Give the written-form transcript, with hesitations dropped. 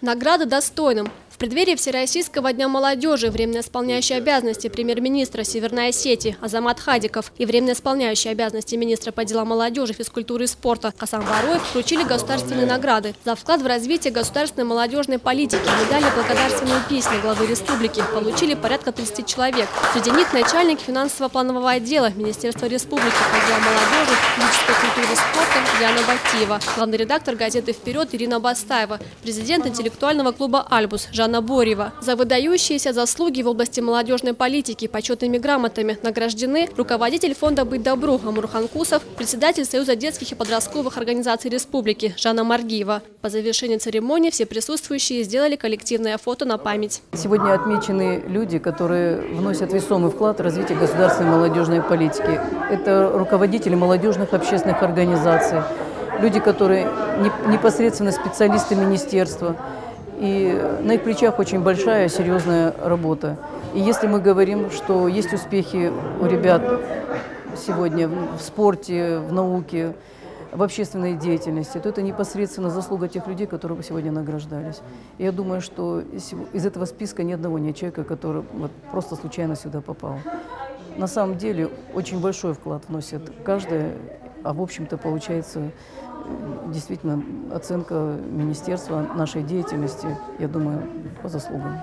Награды достойным. В преддверии Всероссийского дня молодежи временно исполняющий обязанности премьер-министра Северной Осетии Азамат Хадиков и временно исполняющий обязанности министра по делам молодежи, физкультуры и спорта Касам Бароев вручили государственные награды за вклад в развитие государственной молодежной политики. Медали благодарственные письма главы республики получили порядка 30 человек. Среди них начальник финансово-планового отдела Министерства республики по делам молодежи, физической культуры и спорта Диана Батиева, главный редактор газеты «Вперед» Ирина Бастаева, президент интеллектуального клуба «Альбус» Жанна Борьева. За выдающиеся заслуги в области молодежной политики почетными грамотами награждены руководитель фонда «Быть добру» Амур Ханкусов, председатель Союза детских и подростковых организаций республики Жанна Маргиева. По завершении церемонии все присутствующие сделали коллективное фото на память. Сегодня отмечены люди, которые вносят весомый вклад в развитие государственной молодежной политики. Это руководители молодежных общественных организаций, люди, которые непосредственно специалисты министерства. И на их плечах очень большая, серьезная работа. И если мы говорим, что есть успехи у ребят сегодня в спорте, в науке, в общественной деятельности, то это непосредственно заслуга тех людей, которые сегодня награждались. И я думаю, что из этого списка ни одного нет человека, который вот просто случайно сюда попал. На самом деле очень большой вклад вносит каждый, а в общем-то получается действительно оценка министерства нашей деятельности, я думаю, по заслугам.